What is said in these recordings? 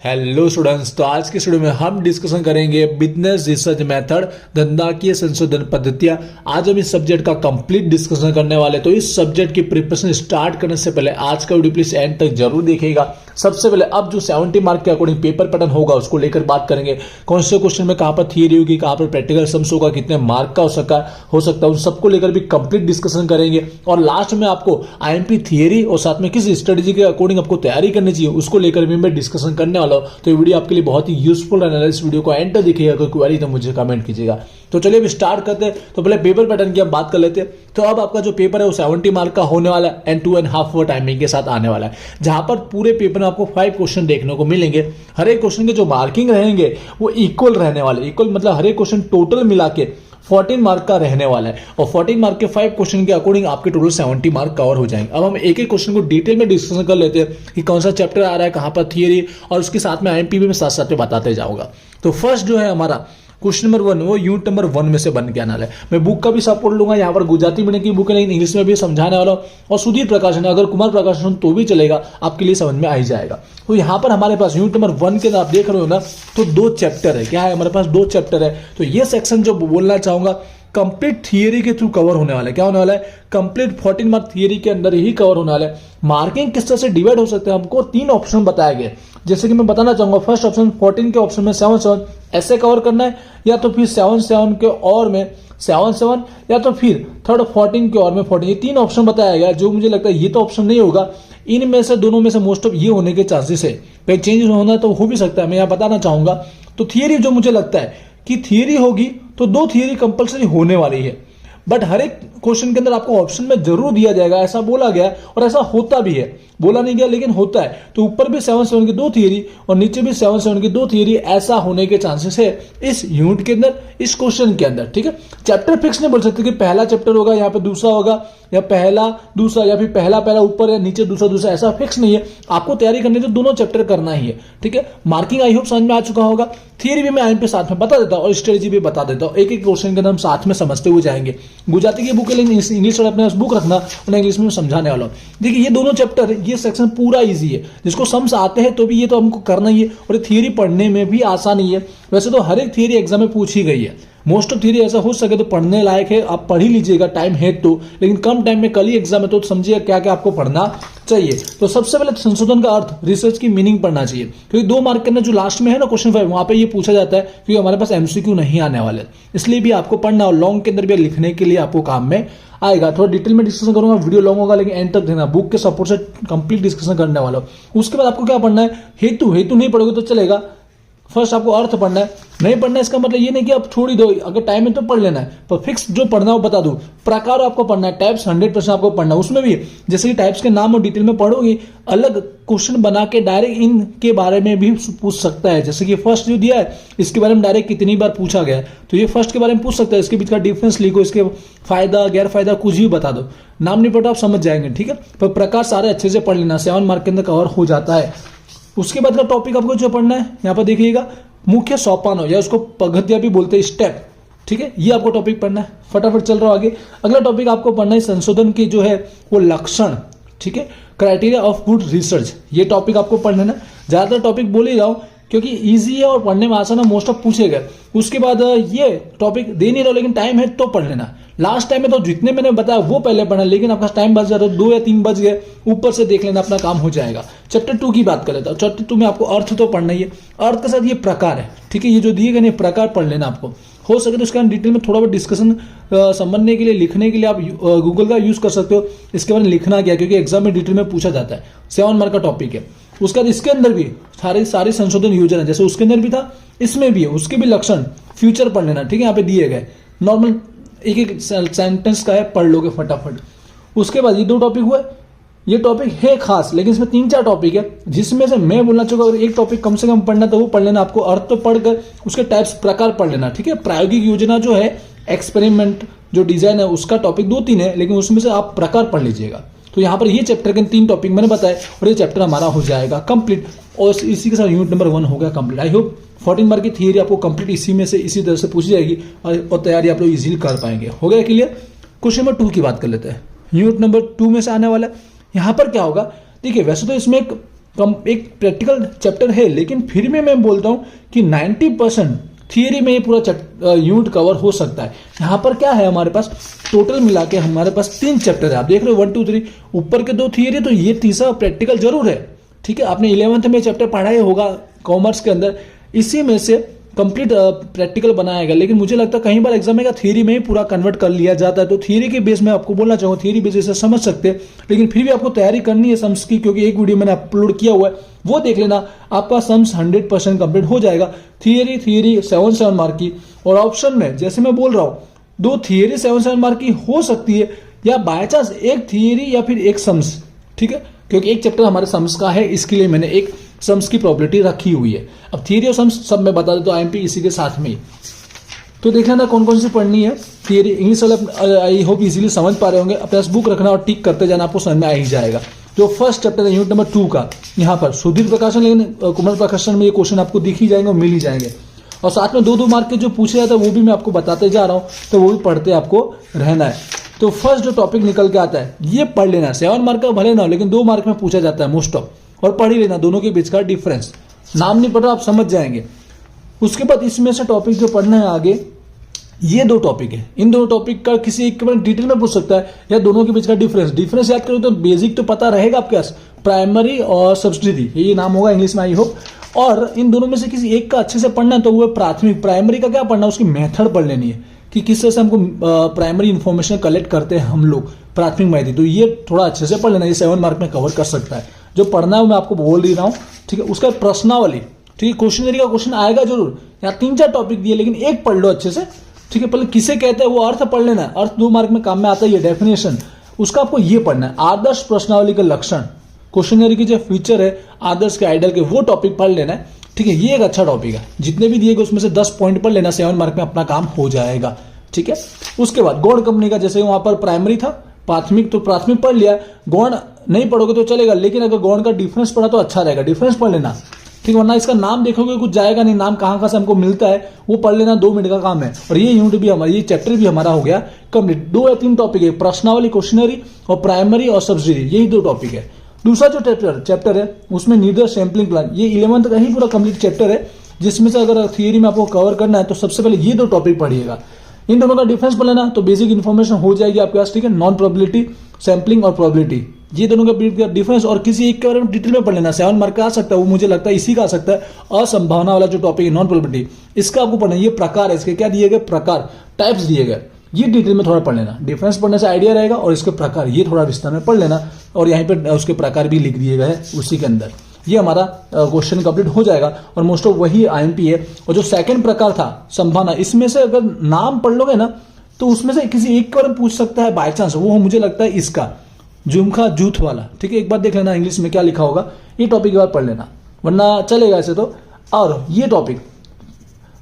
Hello students, तो आज के स्टूडियो में हम डिस्कशन करेंगे बिजनेस रिसर्च मेथड, धंधाकीय संशोधन पद्धतियां। आज हम इस सब्जेक्ट का कंप्लीट डिस्कशन करने वाले। तो इस सब्जेक्ट की प्रिपरेशन स्टार्ट करने से पहले आज का वीडियो प्लीज एंड तक जरूर देखिएगा। सबसे पहले अब जो 70 मार्क के अकॉर्डिंग पेपर पैटर्न होगा उसको लेकर बात करेंगे। कौन से क्वेश्चन में कहां पर थियरी होगी, कहां पर प्रैक्टिकल सम्स होगा, कितने मार्क का हो सकता है, उन सबको लेकर भी कंप्लीट डिस्कशन करेंगे। और लास्ट में आपको आईएमपी थियरी और साथ में किस स्ट्रेटेजी के अकॉर्डिंग आपको तैयारी करनी चाहिए उसको लेकर भी मैं डिस्कशन करने वाला हूं। तो ये वीडियो आपके लिए बहुत ही यूजफुल रहने वाला है। इस वीडियो को एंड तक देखिएगा, कोई क्वेरी तो मुझे कमेंट कीजिएगा। तो चलिए अभी स्टार्ट करते हैं। तो पहले पेपर पैटर्न की हम बात कर लेते हैं। तो अब आपका जो पेपर है वो 70 मार्क का होने वाला है एंड 2.5 आवर टाइमिंग के साथ आने वाला है, जहां पर पूरे पेपर में आपको 5 क्वेश्चन देखने को मिलेंगे। हर एक क्वेश्चन के जो मार्किंग रहेंगे वो इक्वल रहने वाले। इक्वल मतलब हर एक क्वेश्चन टोटल मिला के 14 मार्क का रहने वाला है और 14 मार्क के 5 क्वेश्चन के अकॉर्डिंग आपके टोटल 70 मार्क कवर हो जाएंगे। अब हम एक एक क्वेश्चन को डिटेल में डिस्कशन कर लेते हैं कि कौन सा चैप्टर आ रहा है, कहां पर थियरी, और उसके साथ में आईएमपी भी मैं साथ साथ में बताते जाऊंगा। तो फर्स्ट जो है हमारा क्वेश्चन नंबर 1 वो यूनिट नंबर 1 में से बन के आना है। मैं बुक का भी सपोर्ट लूंगा, यहाँ पर गुजराती मीडियम की बुक है लेकिन इंग्लिश में भी समझाने वाला हूँ। और सुधीर प्रकाशन अगर कुमार प्रकाशन तो भी चलेगा, आपके लिए समझ में आ ही जाएगा। तो यहाँ पर हमारे पास यूनिट नंबर 1 के अंदर आप देख रहे हो ना, तो 2 चैप्टर है। क्या है हमारे पास? 2 चैप्टर है। तो ये सेक्शन जो बोलना चाहूंगा कंप्लीट थियरी के थ्रू कवर होने वाला है। क्या होने वाला है? कंप्लीट 14 मार्क थियरी के अंदर ही कवर होने वाला है। मार्किंग किस तरह से डिवाइड हो सकते हैं, हमको 3 ऑप्शन बताए गए। जैसे कि मैं बताना चाहूंगा, फर्स्ट ऑप्शन 14 के ऑप्शन में 7-7 ऐसे कवर करना है, या तो फिर 7-7 के और में 7-7, या तो फिर थर्ड 14 के और में 14। ये 3 ऑप्शन बताया गया। जो मुझे लगता है ये तो ऑप्शन नहीं होगा, इनमें से दोनों में से मोस्ट ऑफ ये होने के चांसेस है। कहीं चेंज होना तो हो भी सकता है, मैं यहाँ बताना चाहूंगा। तो थियरी जो मुझे लगता है कि थियरी होगी तो 2 थियरी कंपलसरी होने वाली है, बट हर एक क्वेश्चन के अंदर आपको ऑप्शन में जरूर दिया जाएगा, ऐसा बोला गया और ऐसा होता भी है। बोला नहीं गया लेकिन होता है। तो ऊपर भी 7-7 की 2 थियरी और नीचे भी 7-7 की 2 थियरी, ऐसा होने के चांसेस है इस यूनिट के अंदर, इस क्वेश्चन के अंदर। ठीक है, चैप्टर फिक्स नहीं बोल सकते कि पहला चैप्टर होगा यहाँ पे दूसरा होगा, या पहला दूसरा, या फिर पहला ऊपर या नीचे दूसरा, ऐसा फिक्स नहीं है। आपको तैयारी करनी तो दोनों चैप्टर करना ही है। ठीक है, मार्किंग आई होप समझ में आ चुका होगा। थियरी भी मैं आईएमपी साथ में बता देता हूँ और स्ट्रेटेजी भी बता देता हूँ। एक एक क्वेश्चन के अंदर हम साथ में समझते हुए जाएंगे। गुजराती की बुक है लेकिन इंग्लिश वाला अपने बुक रखना, उन्हें इंग्लिश में समझाने वाला हूँ। देखिए ये दोनों चैप्टर, ये सेक्शन पूरा इजी है। जिसको सम्स आते हैं तो भी ये तो हमको करना ही है, और ये थियरी पढ़ने में भी आसान ही है। वैसे तो हर एक थियरी एग्जाम में पूछी गई है। मोस्ट ऑफ थियरी ऐसा हो सके तो पढ़ने लायक है, आप पढ़ ही लीजिएगा टाइम है तो। लेकिन कम टाइम में कल ही एग्जाम है तो समझिए क्या क्या आपको पढ़ना चाहिए। तो सबसे पहले संशोधन का अर्थ, रिसर्च की मीनिंग पढ़ना चाहिए, क्योंकि 2 मार्क के अंदर जो लास्ट में है ना क्वेश्चन 5, वहां पे ये पूछा जाता है, क्योंकि हमारे पास एमसीक्यू नहीं आने वाले, इसलिए भी आपको पढ़ना और लॉन्ग के अंदर भी लिखने के लिए आपको काम में आएगा। थोड़ा डिटेल में डिस्कशन करूंगा, वीडियो लॉन्ग होगा लेकिन एंड तक देना, बुक के सपोर्ट से कंप्लीट डिस्कशन करने वाला हूं। उसके बाद आपको क्या पढ़ना है? हेतु नहीं पढ़ोगे तो चलेगा। फर्स्ट आपको अर्थ पढ़ना है, नहीं पढ़ना है इसका मतलब ये नहीं कि आप छोड़ ही दो, अगर टाइम है तो पढ़ लेना है, पर फिक्स जो पढ़ना हो बता दूं। प्रकार आपको पढ़ना है, टाइप्स 100% आपको पढ़ना है। उसमें भी जैसे कि टाइप्स के नाम और डिटेल में पढ़ोगे, अलग क्वेश्चन बना के डायरेक्ट इनके बारे में भी पूछ सकता है। जैसे कि फर्स्ट जो दिया है इसके बारे में डायरेक्ट कितनी बार पूछा गया है, तो ये फर्स्ट के बारे में पूछ सकता है। इसके बीच का डिफरेंस लिखो, इसके फायदा गैर फायदा कुछ भी बता दो, नाम नहीं पढ़ो आप समझ जाएंगे। ठीक है, पर प्रकार सारे अच्छे से पढ़ लेना, 7 मार्क के अंदर कवर हो जाता है। उसके बाद का टॉपिक आपको जो पढ़ना है, यहाँ पर देखिएगा, मुख्य सोपानों या उसको पगथिया भी बोलते हैं, स्टेप। ठीक है, ये आपको टॉपिक पढ़ना है। फटाफट चल रहा हूं आगे। अगला टॉपिक आपको पढ़ना है संशोधन की जो है वो लक्षण। ठीक है, क्राइटेरिया ऑफ गुड रिसर्च, ये टॉपिक आपको पढ़ना है ना। ज्यादातर टॉपिक बोल ही रहा हूं क्योंकि इजी है और पढ़ने में आसान है, मोस्ट ऑफ पूछे गए। उसके बाद ये टॉपिक दे नहीं रहा लेकिन टाइम है तो पढ़ लेना। लास्ट टाइम में तो जितने मैंने बताया वो पहले पढ़ना, लेकिन आपका टाइम बच जाता है, 2 या 3 बज गए, ऊपर से देख लेना, अपना काम हो जाएगा। चैप्टर 2 की बात कर लेता हूं। चैप्टर 2 में आपको अर्थ तो पढ़ना ही है, अर्थ के साथ ये प्रकार है। ठीक है, ये जो दिए गए प्रकार पढ़ लेना आपको। हो सके तो इसका डिटेल में थोड़ा बहुत डिस्कशन समझने के लिए, लिखने के लिए आप गूगल का यूज कर सकते हो। इसके बारे में लिखना क्या, क्योंकि एग्जाम में डिटेल में पूछा जाता है। 7 मार्क का टॉपिक है। उसके बाद इसके अंदर भी सारे संशोधन योजना, जैसे उसके अंदर भी था इसमें भी है, उसके भी लक्षण फ्यूचर पढ़ लेना। ठीक है, यहाँ पे दिए गए नॉर्मल एक सेंटेंस का है, पढ़ लोगे फटाफट। उसके बाद ये 2 टॉपिक हुए। ये टॉपिक है खास, लेकिन इसमें 3-4 टॉपिक है, जिसमें से मैं बोलना चाहूंगा अगर एक टॉपिक कम से कम पढ़ना तो वो पढ़ लेना। आपको अर्थ तो पढ़कर उसके टाइप्स प्रकार पढ़ लेना। ठीक है, प्रायोगिक योजना जो है, एक्सपेरिमेंट जो डिजाइन है, उसका टॉपिक 2-3 है, लेकिन उसमें से आप प्रकार पढ़ लीजिएगा। तो यहाँ पर ये चैप्टर के 3 टॉपिक मैंने बताए और ये चैप्टर हमारा हो जाएगा कंप्लीट, और इसी के साथ यूनिट नंबर 1 हो गया कंप्लीट। आई होप 14 मार्क की थियरी आपको कंप्लीट इसी में से इसी तरह से पूछी जाएगी और तैयारी आप लोग इजीली कर पाएंगे। हो गया क्लियर? क्वेश्चन नंबर 2 की बात कर लेते हैं। यूनिट नंबर 2 में से आने वाला है। यहाँ पर क्या होगा, देखिए वैसे तो इसमें एक एक प्रैक्टिकल चैप्टर है, लेकिन फिर भी मैं बोलता हूं कि 90% थियरी में ये पूरा यूनिट कवर हो सकता है। यहाँ पर क्या है, हमारे पास टोटल मिला के हमारे पास 3 चैप्टर है। आप देख रहे हो 1 2 3, ऊपर के 2 थियरी, तो ये तीसरा प्रैक्टिकल जरूर है। ठीक है, आपने 11th में चैप्टर पढ़ा ही होगा कॉमर्स के अंदर, इसी में से कंप्लीट प्रैक्टिकल बनाया गया। लेकिन मुझे लगता है कहीं बार एग्जाम में का थियरी में ही पूरा कन्वर्ट कर लिया जाता है। तो थियरी के बेस में आपको बोलना चाहूंगा, थियरी बेस से समझ सकते हैं, लेकिन फिर भी आपको तैयारी करनी है सम्स की, क्योंकि एक वीडियो मैंने अपलोड किया हुआ है, वो देख लेना, आपका सम्स 100% कंप्लीट हो जाएगा। थियरी 7 मार्क की, और ऑप्शन में जैसे मैं बोल रहा हूं 2 थियरी 7 मार्क की हो सकती है, या बाय चांस एक थियरी या फिर एक सम्स। ठीक है, क्योंकि एक चैप्टर हमारे सम्स का है, इसके लिए मैंने एक सम्स की प्रोबेबिलिटी रखी हुई है। अब थियरी और सम्स सब मैं बता देता हूं आईएमपी इसी के साथ में। तो देख लेना कौन कौन सी पढ़नी है। थियरी इंग्लिश वाला आई होप इजीली समझ पा रहे होंगे, अपने पास बुक रखना और टिक करते जाना, आपको समझ में आ ही जाएगा। जो फर्स्ट चैप्टर है यूनिट नंबर 2 का, यहाँ पर सुधीर प्रकाशन, लेकिन कुमार प्रकाशन में ये क्वेश्चन आपको दिख ही जाएंगे और मिल ही जाएंगे। और साथ में 2-2 मार्क के जो पूछे जाते हैं वो भी मैं आपको बताते जा रहा हूं, तो वो भी पढ़ते आपको रहना है। तो फर्स्ट जो टॉपिक निकल के आता है ये पढ़ लेना, 7 मार्क का भले ना हो, लेकिन 2 मार्क में पूछा जाता है मोस्ट ऑफ, और पढ़ ही लेना दोनों के बीच का डिफरेंस। नाम नहीं पढ़ रहा, आप समझ जाएंगे। उसके बाद इसमें से टॉपिक जो पढ़ना है आगे, ये 2 टॉपिक है। इन दोनों टॉपिक का किसी एक के बारे में डिटेल में पूछ सकता है, या दोनों के बीच का डिफरेंस याद करो तो बेसिक तो पता रहेगा आपके पास, प्राइमरी और सब्सिडी, ये नाम होगा इंग्लिश में आई होप। और इन दोनों में से किसी एक का अच्छे से पढ़ना है तो वो प्राथमिक। प्राइमरी का क्या पढ़ना है, उसकी मेथड पढ़ लेनी है कि किस तरह से हमको प्राइमरी इंफॉर्मेशन कलेक्ट करते हैं हम लोग, प्राथमिक माहिती। तो ये थोड़ा अच्छे से पढ़ लेना, ये 7 मार्क में कवर कर सकता है। जो पढ़ना है मैं आपको बोल ही रहा हूँ। ठीक है, उसका प्रश्नावली, ठीक है, क्वेश्चनरी का क्वेश्चन आएगा जरूर। यहाँ 3-4 टॉपिक दिए, लेकिन एक पढ़ लो अच्छे से। ठीक है, पहले किसे कहते हैं वो अर्थ पढ़ लेना है, अर्थ 2 मार्क में काम में आता है, ये डेफिनेशन, उसका आपको ये पढ़ना है। आदर्श प्रश्नावली के लक्षण, क्वेश्चनरी की जो फीचर है आदर्श के आइडल के, वो टॉपिक पढ़ लेना है। ठीक है, ये एक अच्छा टॉपिक है। जितने भी दिए गए उसमें से 10 पॉइंट पढ़ लेना, 7 मार्क में अपना काम हो जाएगा। ठीक है, उसके बाद गौड़ कंपनी का, जैसे वहां पर प्राइमरी था, प्राथमिक, तो प्राथमिक पढ़ लिया, गौड़ नहीं पढ़ोगे तो चलेगा, लेकिन अगर गौड़ का डिफरेंस पढ़ा तो अच्छा रहेगा, डिफरेंस पढ़ लेना। ठीक, वरना इसका नाम देखोगे कुछ जाएगा नहीं, नाम कहां से हमको मिलता है वो पढ़ लेना, 2 मिनट का काम है। और ये यूनिट भी हमारा, ये चैप्टर भी हमारा हो गया कंप्लीट। 2 या 3 टॉपिक है, प्रश्नावली, क्वेश्चनरी और प्राइमरी और सब्सिडी, यही 2 टॉपिक है। दूसरा जो चैप्टर है उसमें निर्देश सैंपलिंग प्लान, ये 11th का ही पूरा कंप्लीट चैप्टर है, जिसमें से अगर थियरी में आपको कवर करना है तो सबसे पहले ये 2 टॉपिक पढ़िएगा। इन दोनों का डिफरेंस पढ़ लेना तो बेसिक इन्फॉर्मेशन हो जाएगी आपके पास। ठीक है, नॉन प्रोबेबिलिटी, सैंपलिंग और प्रोबेबिलिटी, ये दोनों का डिफरेंस, और किसी एक के बारे में डिटेल में पढ़ लेना। 7 मार्क का आ सकता है, वो मुझे लगता है इसी का आ सकता है। असंभावना वाला जो टॉपिक है नॉन प्रोबेबिलिटी, इसका आपको पढ़ना है। ये प्रकार है, इसके क्या दिए गए, प्रकार, टाइप्स दिए गए, ये डिटेल में थोड़ा पढ़ लेना। डिफरेंस पढ़ने से आइडिया रहेगा, और इसके प्रकार ये थोड़ा विस्तार में पढ़ लेना। और यहाँ पे उसके प्रकार भी लिख दिए गए हैं उसी के अंदर। ये हमारा क्वेश्चन कंप्लीट हो जाएगा, और मोस्ट ऑफ वही आईएमपी है। और जो सेकंड प्रकार था संभावना, इसमें से अगर नाम पढ़ लोगे ना तो उसमें से किसी एक के बारे में पूछ सकता है बाय चांस, वो मुझे लगता है इसका जुमखा जूथ वाला। ठीक है, एक बार देख लेना इंग्लिश में क्या लिखा होगा, ये टॉपिक एक बार पढ़ लेना, वरना चलेगा ऐसे तो। और ये टॉपिक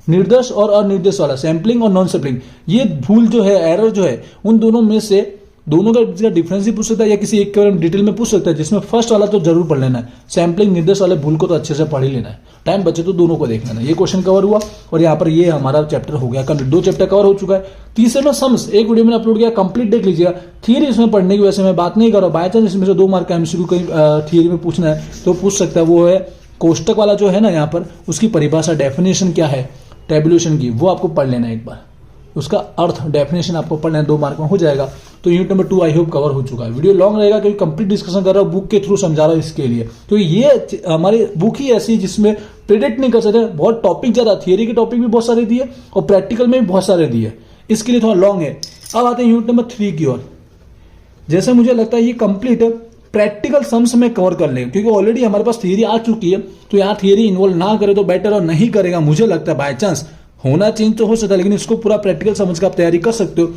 निर्देश और अनिर्देश वाला, सैंपलिंग और नॉन सैंपलिंग, ये भूल जो है, एरर जो है, उन दोनों में से दोनों का डिफरेंस ही पूछ सकता है, या किसी एक के बारे में डिटेल में पूछ सकता है। जिसमें फर्स्ट वाला तो जरूर पढ़ लेना है, सैंपलिंग निर्देश वाले भूल को तो अच्छे से पढ़ ही लेना है। टाइम बचे तो दोनों को देख लेना। ये क्वेश्चन कवर हुआ, और यहाँ पर ये हमारा चैप्टर हो गया कंप्लीट। 2 चैप्टर कवर हो चुका है। तीसरे में सम्स, एक वीडियो में अपलोड किया, कंप्लीट देख लीजिएगा। थियरी इसमें पढ़ने की वजह से मैं बात नहीं कर रहा हूँ, बाय चांस इसमें से 2 मार्क का एमसीक्यू कहीं थियरी में पूछना है तो पूछ सकता है। वो है कोष्टक वाला जो है ना, यहाँ पर उसकी परिभाषा, डेफिनेशन क्या है टेबुलेशन की, वो आपको पढ़ लेना एक बार। उसका अर्थ, डेफिनेशन आपको पढ़ना है, 2 मार्क में हो जाएगा। तो unit number 2 I hope cover हो चुका है। वीडियो लॉन्ग रहेगा क्योंकि कंप्लीट डिस्कशन कर रहा हूँ, बुक के थ्रू समझा रहा हूँ इसके लिए। तो ये हमारी बुक ही ऐसी जिसमें प्रेडिक्ट नहीं कर सकते, बहुत टॉपिक ज्यादा, थियरी के टॉपिक भी बहुत सारे दिए और प्रैक्टिकल में भी बहुत सारे दिए, इसके लिए थोड़ा लॉन्ग है। अब आते हैं यूनिट नंबर 3 की ओर। जैसे मुझे लगता है ये कंप्लीट प्रैक्टिकल सम्स में कवर कर लेंगे, क्योंकि ऑलरेडी हमारे पास थियरी आ चुकी है, तो यहाँ थियरी इन्वॉल्व ना करे तो बेटर, और नहीं करेगा मुझे लगता है बाय चांस होना चेंज तो हो सकता है, लेकिन इसको पूरा प्रैक्टिकल समझ कर आप तैयारी कर सकते हो।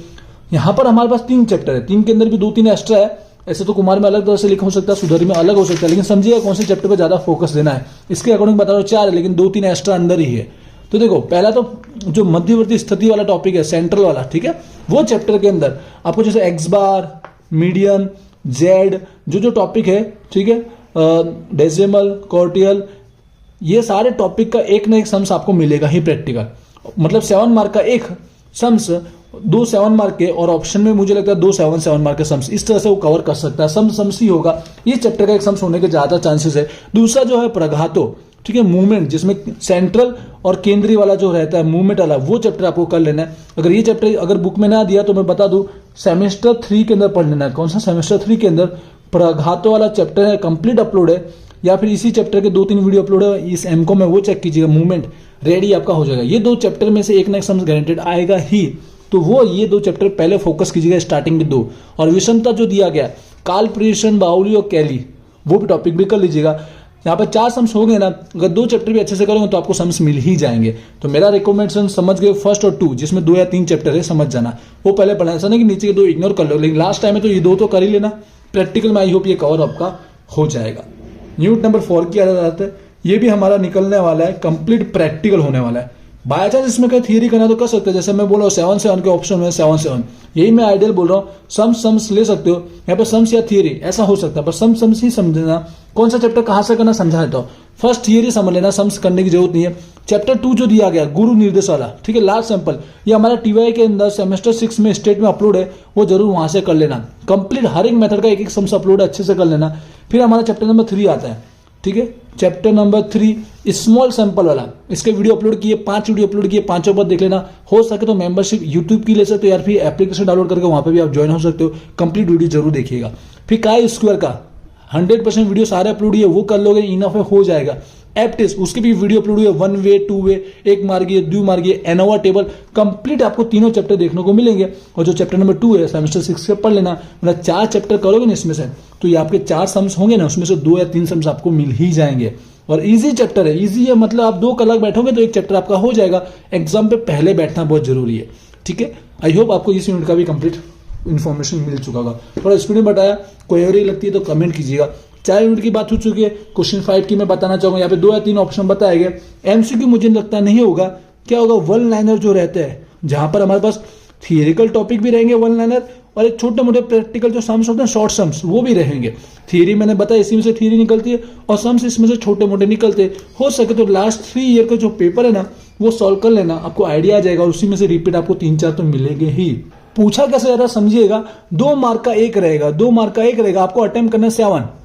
यहाँ पर हमारे पास 3 चैप्टर है, 3 के अंदर भी 2-3 एक्स्ट्रा है। ऐसे तो कुमार में अलग तरह से लिखा हो सकता है, सुधरी में अलग हो सकता है, लेकिन समझिएगा कौन से चैप्टर पे ज्यादा फोकस देना है। इसके अकॉर्डिंग बता रहा हूँ 4 है, लेकिन 2-3 एक्स्ट्रा अंदर ही है। तो देखो, पहला तो जो मध्यवर्ती स्थिति वाला टॉपिक है, सेंट्रल वाला, ठीक है, वो चैप्टर के अंदर आपको जैसे एक्स बार, मीडियन, जेड, जो टॉपिक है, ठीक है, डेसिमल, क्वार्टियल, ये सारे टॉपिक का एक ना एक सम्स आपको मिलेगा ही प्रैक्टिकल। मतलब 7 मार्क का एक सम्स दो 7 मार्क के और ऑप्शन में मुझे लगता है 2 7 मार्क के सम्स, इस तरह से वो कवर कर सकता है। सम्स ही होगा, ये चैप्टर का एक सम्स होने के ज्यादा चांसेस है। दूसरा जो है प्रघातो, ठीक है, मूवमेंट, जिसमें सेंट्रल और केंद्रीय वाला जो रहता है मूवमेंट वाला, वो चैप्टर आपको कर लेना है। अगर ये चैप्टर अगर बुक में ना दिया तो मैं बता दूं, सेमेस्टर 3 के अंदर पढ़ लेना है। कौन सा? सेमेस्टर 3 के अंदर प्रघातो वाला चैप्टर है, कंप्लीट अपलोड है, या फिर इसी चैप्टर के 2-3 वीडियो अपलोड है इस एमको में, वो चेक कीजिएगा, मूवमेंट रेडी आपका हो जाएगा। ये 2 चैप्टर में से एक ना एक सम्स गारंटेड आएगा ही, तो वो ये 2 चैप्टर पहले फोकस कीजिएगा, स्टार्टिंग में 2। और विषमता जो दिया गया, काल, प्रियशन, बाउली और कैली, वो भी टॉपिक भी कर लीजिएगा। यहाँ पर 4 सम्स हो गए ना, अगर 2 चैप्टर भी अच्छे से करोगे तो आपको सम्स मिल ही जाएंगे। तो मेरा रिकमेंडेशन समझ गए, फर्स्ट और 2 जिसमें 2 या 3 चैप्टर है, समझ जाना, वो पहले पढ़ना। ऐसा नहीं कि नीचे के 2 इग्नोर कर लो, लेकिन लास्ट टाइम में तो ये 2 तो कर ही लेना। प्रैक्टिकल में आई होप ये कवर आपका हो जाएगा। यूनिट नंबर 4 की आदत है, ये भी हमारा निकलने वाला है, कंप्लीट प्रैक्टिकल होने वाला है। बाय चांस इसमें कहीं थियरी करना तो कर सकते हैं, जैसे मैं बोल रहा हूँ 7 के ऑप्शन में 7 यही मैं आइडियल बोल रहा हूँ। सम्स ले सकते हो यहाँ पे, सम्स या थियरी ऐसा हो सकता है, पर सम्स ही समझना कौन सा चैप्टर कहां से करना समझा देता हूँ। फर्स्ट थियरी समझ लेना, सम्स करने की जरूरत नहीं है। चैप्टर 2 जो दिया गया गुरु निर्देश वाला, ठीक है, लास्ट सैंपल, ये हमारा टीवाई के अंदर सेमेस्टर 6 में स्टेट में अपलोड है, वो जरूर वहां से कर लेना। कंप्लीट हर एक मेथड का एक सम्स अपलोड है, अच्छे से कर लेना। फिर हमारा चैप्टर नंबर 3 आता है, ठीक है, चैप्टर नंबर 3 स्मॉल सैंपल वाला, इसके वीडियो अपलोड किए, 5 वीडियो अपलोड किए, 5 बार देख लेना। हो सके तो मेंबरशिप यूट्यूब की ले सकते हो, या फिर एप्लीकेशन डाउनलोड करके वहां पे भी आप ज्वाइन हो सकते हो। कंप्लीट वीडियो जरूर देखिएगा। फिर काय स्क्वायर का 100% वीडियो सारे अपलोड हुए, वो कर लोगे, इनफ है, हो जाएगा। एप टेस्ट, उसके भी वीडियो अपलोड हुए, 1 वे, 2 वे, 1 मार्गीय, 2 मार्गीय, एनोवा टेबल, कंप्लीट आपको तीनों चैप्टर देखने को मिलेंगे। और जो चैप्टर नंबर 2 है सेमेस्टर 6 के पढ़ लेना, मतलब 4 चैप्टर करोगे ना इसमें से, तो ये आपके 4 सम्स होंगे ना, उसमें से 2 या 3 सम्स आपको मिल ही जाएंगे। और इजी चैप्टर है, इजी है मतलब आप 2 कलाक बैठोगे तो एक चैप्टर आपका हो जाएगा। एग्जाम पे पहले बैठना बहुत जरूरी है, ठीक है। आई होप आपको इस यूनिट का भी कंप्लीट इन्फॉर्मेशन मिल चुका होगा। थोड़ा स्पीड में बताया, कोई एरी लगती है तो कमेंट कीजिएगा। 4 यूनिट की बात हो चुकी है। क्वेश्चन 5 की मैं बताना चाहूंगा, यहाँ पे 2 या 3 ऑप्शन बताए गए। एमसीक्यू मुझे लगता नहीं होगा, क्या होगा, 1 लाइनर जो रहते हैं, जहां पर हमारे पास थियरिकल टॉपिक भी रहेंगे 1 लाइनर, और एक छोटे मोटे प्रैक्टिकल जो सम्स होते हैं, शॉर्ट सम्स, वो भी रहेंगे। थियरी मैंने बताया इसी में से थियरी निकलती है, और सम्स इसमें से छोटे मोटे निकलते हैं। हो सके तो लास्ट 3 ईयर का जो पेपर है ना, वो सॉल्व कर लेना, आपको आइडिया आ जाएगा, और उसी में से रिपीट आपको 3-4 तो मिलेंगे ही। पूछा कैसे जरा समझिएगा, 2 मार्क का एक रहेगा, 2 मार्क का एक रहेगा, आपको अटेम्प्ट करना 7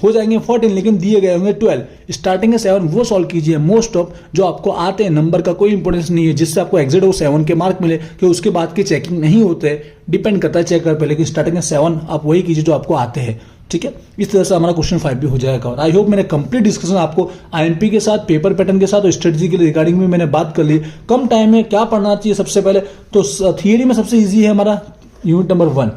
हो जाएंगे 14, लेकिन दिए गए होंगे 12। स्टार्टिंग है 7, वो सॉल्व कीजिए। मोस्ट ऑफ जो आपको आते हैं, नंबर का कोई इंपोर्टेंस नहीं है, जिससे आपको एग्जैक्ट वो 7 के मार्क मिले, कि उसके बाद की चेकिंग नहीं होते, डिपेंड करता है चेक कर पे, लेकिन स्टार्टिंग में 7 आप वही कीजिए जो आपको आते हैं, ठीक है। इस तरह से हमारा क्वेश्चन 5 भी हो जाएगा। और आई होप मैंने कंप्लीट डिस्कशन आपको आईएमपी के साथ, पेपर पैटर्न के साथ और स्ट्रेटजी के रिगार्डिंग में मैंने बात कर ली। कम टाइम में क्या पढ़ना चाहिए, सबसे पहले तो थियरी में सबसे ईजी है हमारा यूनिट नंबर 1।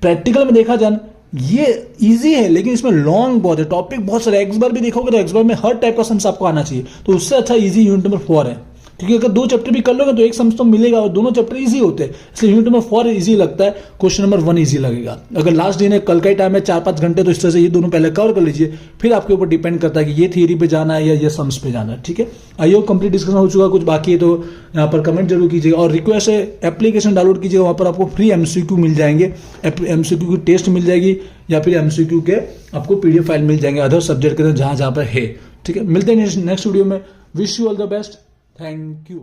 प्रैक्टिकल में देखा जाए ये इजी है, लेकिन इसमें लॉन्ग बहुत है, टॉपिक बहुत सारे। एक्स बार भी देखोगे तो एक्स बार में हर टाइप का सम्स आपको आना चाहिए, तो उससे अच्छा इजी यूनिट नंबर 4 है, क्योंकि अगर 2 चैप्टर भी कर लोगे तो एक सम्स तो मिलेगा, और दोनों चैप्टर इजी होते हैं, इसलिए यूनिट नंबर 4 इजी लगता है। क्वेश्चन नंबर 1 इजी लगेगा। अगर लास्ट दिन है, कल का ही टाइम है 4-5 घंटे, तो इस तरह से ये दोनों पहले कवर कर लीजिए, फिर आपके ऊपर डिपेंड करता है कि ये थियरी पे जाना है या ये सम्स पे जाना है, ठीक है। आई होप कंप्लीट डिस्कशन हो चुका, कुछ बाकी है तो यहाँ पर कमेंट जरूर कीजिएगा। और रिक्वेस्ट है, एप्लीकेशन डाउनलोड कीजिएगा, वहाँ पर आपको फ्री एमसीक्यू मिल जाएंगे, एमसीक्यू की टेस्ट मिल जाएगी, या फिर एमसीक्यू के आपको पीडीएफ फाइल मिल जाएंगे अदर सब्जेक्ट के जहां पर है, ठीक है। मिलते हैं नेक्स्ट वीडियो में। Wish you all the best, thank you.